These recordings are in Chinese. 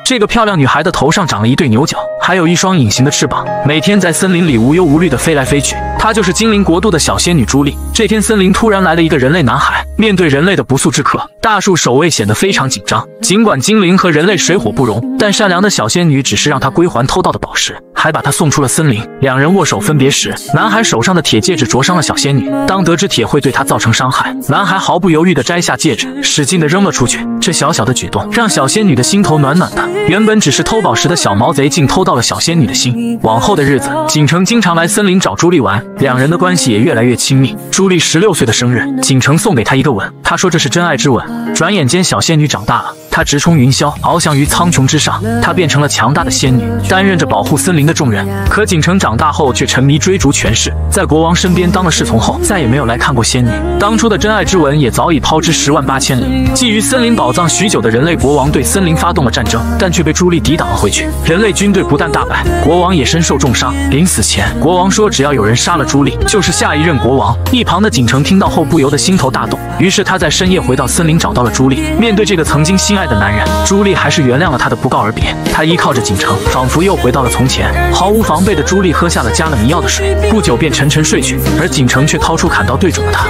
这个漂亮女孩的头上长了一对牛角，还有一双隐形的翅膀，每天在森林里无忧无虑地飞来飞去。她就是精灵国度的小仙女朱莉。这天，森林突然来了一个人类男孩，面对人类的不速之客，大树守卫显得非常紧张。尽管精灵和人类水火不容，但善良的小仙女只是让他归还偷盗的宝石，还把他送出了森林。两人握手分别时，男孩手上的铁戒指灼伤了小仙女。当得知铁会对他造成伤害，男孩毫不犹豫地摘下戒指，使劲地扔了出去。这小小的举动让小仙女的心头暖暖的。原本只是偷宝石的小毛贼，竟偷到了小仙女的心。往后的日子，锦城经常来森林找朱莉玩，两人的关系也越来越亲密。朱莉16岁的生日，锦城送给她一个吻，他说这是真爱之吻。转眼间，小仙女长大了，她直冲云霄，翱翔于苍穹之上。她变成了强大的仙女，担任着保护森林的重任。可锦城长大后却沉迷追逐权势，在国王身边当了侍从后，再也没有来看过仙女。当初的真爱之吻也早已抛之10万8千里。觊觎森林宝藏许久的人类国王对森林发动了战争，但却被朱莉抵挡了回去。人类军队不但大败，国王也身受重伤。临死前，国王说只要有人杀了朱莉，就是下一任国王。一旁的锦城听到后不由得心头大动，于是他在深夜回到森林找到了朱莉。面对这个曾经心爱的男人，朱莉还是原谅了他的不告而别。他依靠着锦城，仿佛又回到了从前。毫无防备的朱莉喝下了加了迷药的水，不久便沉沉睡去，而锦城却掏出砍刀对准了她。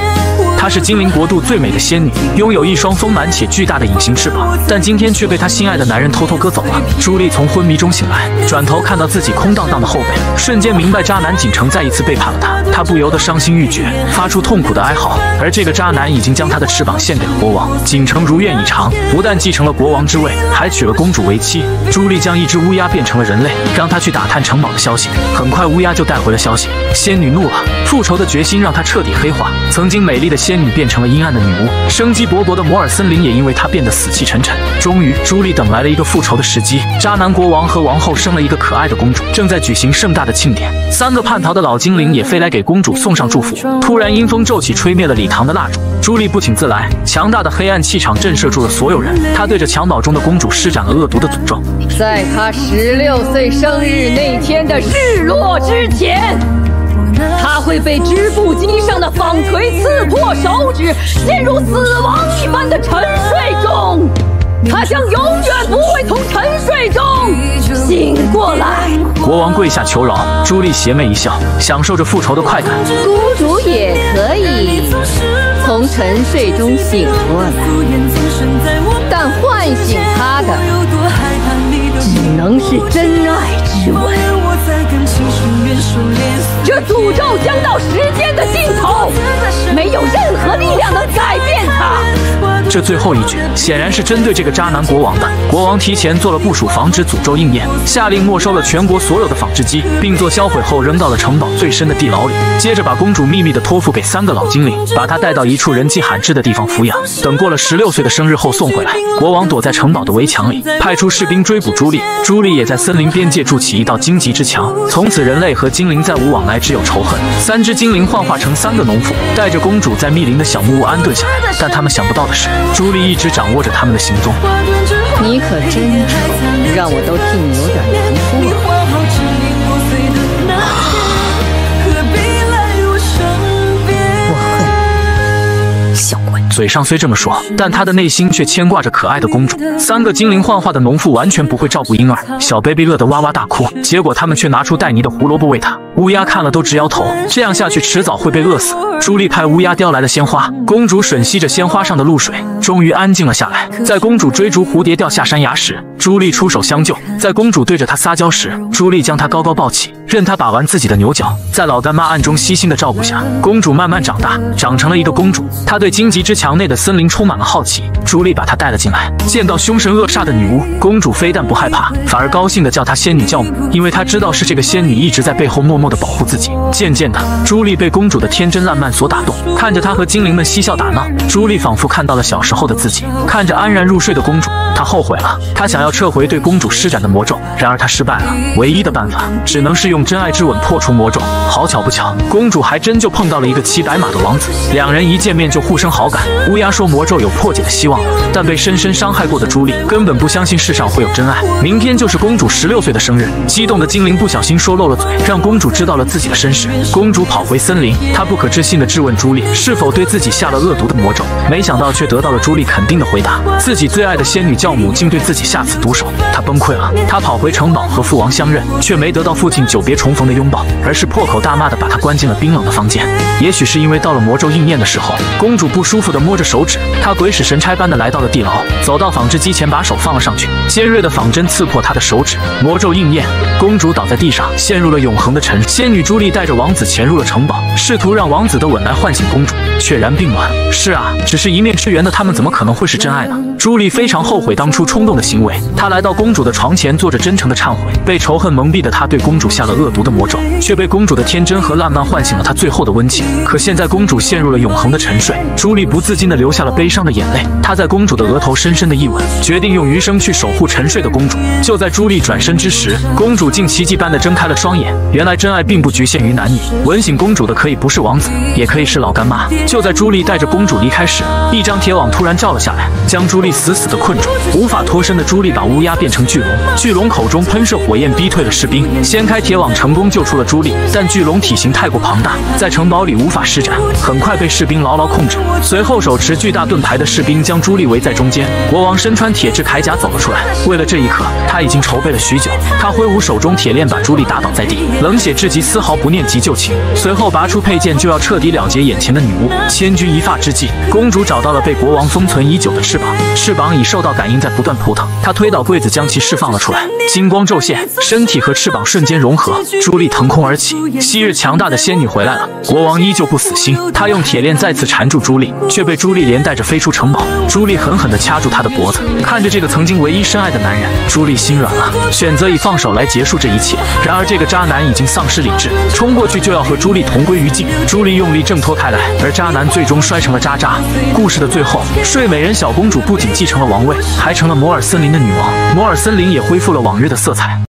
她是精灵国度最美的仙女，拥有一双丰满且巨大的隐形翅膀，但今天却被她心爱的男人偷偷割走了。朱莉从昏迷中醒来，转头看到自己空荡荡的后背，瞬间明白渣男锦城再一次背叛了她。她不由得伤心欲绝，发出痛苦的哀嚎。而这个渣男已经将他的翅膀献给了国王。锦城如愿以偿，不但继承了国王之位，还娶了公主为妻。朱莉将一只乌鸦变成了人类，让他去打探城堡的消息。很快，乌鸦就带回了消息。仙女怒了，复仇的决心让她彻底黑化。曾经美丽的仙女变成了阴暗的女巫，生机勃勃的摩尔森林也因为她变得死气沉沉。终于，朱莉等来了一个复仇的时机。渣男国王和王后生了一个可爱的公主，正在举行盛大的庆典。3个叛逃的老精灵也飞来给公主送上祝福。突然，阴风骤起，吹灭了礼堂的蜡烛。朱莉不请自来，强大的黑暗气场震慑住了所有人。她对着襁褓中的公主施展了恶毒的诅咒，在她16岁生日那天的日落之前，她会被织布机上的纺锤刺破手指，陷入死亡一般的沉睡中。她将永远不会从沉睡中醒过来。国王跪下求饶，朱莉邪魅一笑，享受着复仇的快感。公主也可以从沉睡中醒过来，但唤醒她的只能是真爱之吻。这诅咒将到时间的尽头，没有任何力量能改变它。这最后一句显然是针对这个渣男国王的。国王提前做了部署，防止诅咒应验，下令没收了全国所有的纺织机，并做销毁后扔到了城堡最深的地牢里。接着把公主秘密地托付给3个老精灵，把她带到一处人迹罕至的地方抚养。等过了16岁的生日后送回来，国王躲在城堡的围墙里，派出士兵追捕朱莉。朱莉也在森林边界筑起一道荆棘之墙，从此人类和精灵再无往来，只有仇恨。3只精灵幻化成3个农妇，带着公主在密林的小木屋安顿下来。但他们想不到的是，朱莉一直掌握着他们的行踪。你可真丑，让我都替你有点难过了。小鬼，嘴上虽这么说，但他的内心却牵挂着可爱的公主。3个精灵幻化的农妇完全不会照顾婴儿，小 baby 乐得哇哇大哭。结果他们却拿出带泥的胡萝卜喂他。乌鸦看了都直摇头，这样下去迟早会被饿死。朱莉派乌鸦叼来了鲜花，公主吮吸着鲜花上的露水，终于安静了下来。在公主追逐蝴蝶掉下山崖时，朱莉出手相救。在公主对着她撒娇时，朱莉将她高高抱起，任她把玩自己的牛角。在老干妈暗中悉心的照顾下，公主慢慢长大，长成了一个公主。她对荆棘之墙内的森林充满了好奇。朱莉把她带了进来，见到凶神恶煞的女巫，公主非但不害怕，反而高兴地叫她仙女教母，因为她知道是这个仙女一直在背后默默地保护自己。渐渐的，朱莉被公主的天真烂漫所打动，看着她和精灵们嬉笑打闹，朱莉仿佛看到了小时候的自己。看着安然入睡的公主，她后悔了，她想要撤回对公主施展的魔咒，然而她失败了。唯一的办法只能是用用真爱之吻破除魔咒。好巧不巧，公主还真就碰到了一个骑白马的王子，两人一见面就互生好感。乌鸦说魔咒有破解的希望了，但被深深伤害过的朱莉根本不相信世上会有真爱。明天就是公主16岁的生日，激动的精灵不小心说漏了嘴，让公主知道了自己的身世。公主跑回森林，她不可置信地质问朱莉是否对自己下了恶毒的魔咒，没想到却得到了朱莉肯定的回答，自己最爱的仙女教母竟对自己下此毒手，她崩溃了。她跑回城堡和父王相认，却没得到父亲久别重逢的拥抱，而是破口大骂地把她关进了冰冷的房间。也许是因为到了魔咒应验的时候，公主不舒服地摸着手指，她鬼使神差般地来到了地牢，走到纺织机前把手放了上去，尖锐的纺针刺破她的手指，魔咒应验，公主倒在地上，陷入了永恒的沉睡。仙女朱莉带着王子潜入了城堡，试图让王子的吻来唤醒公主，却然并卵。是啊，只是一面之缘的他们怎么可能会是真爱呢？朱莉非常后悔当初冲动的行为，她来到公主的床前，做着真诚的忏悔。被仇恨蒙蔽的她对公主下了恶毒的魔咒，却被公主的天真和浪漫唤醒了她最后的温情。可现在公主陷入了永恒的沉睡，朱莉不自禁地流下了悲伤的眼泪。她在公主的额头深深的一吻，决定用余生去守护沉睡的公主。就在朱莉转身之时，公主竟奇迹般地睁开了双眼。原来真爱并不局限于男女，吻醒公主的可以不是王子，也可以是老干妈。就在朱莉带着公主离开时，一张铁网突然罩了下来，将朱莉死死地困住。无法脱身的朱莉把乌鸦变成巨龙，巨龙口中喷射火焰，逼退了士兵，掀开铁网成功救出了朱莉。但巨龙体型太过庞大，在城堡里无法施展，很快被士兵牢牢控制。随后手持巨大盾牌的士兵将朱莉围在中间，国王身穿铁质铠甲走了出来。为了这一刻，他已经筹备了许久。他挥舞手中铁链，把朱莉打倒在地，冷血至极，丝毫不念及旧情。随后拔出佩剑，就要彻底了结眼前的女巫。千钧一发之际，公主找到了被国王封存已久的翅膀，翅膀已受到感应，在不断扑腾。她推倒柜子，将其释放了出来，金光骤现，身体和翅膀瞬间融合，朱莉腾空而起。昔日强大的仙女回来了，国王依旧不死心，他用铁链再次缠住朱莉，却被朱莉连带着飞出城堡。朱莉狠狠地掐住他的脖子，看着这个曾经唯一深爱的男人，朱莉心软了，选择以放手来结束这一切。然而这个渣男已经丧失理智，冲过去就要和朱莉同归于尽。朱莉用力挣脱开来，而渣男最终摔成了渣渣。故事的最后，睡美人小公主不仅继承了王位，还成了摩尔森林的女王，摩尔森林也恢复了往日的色彩。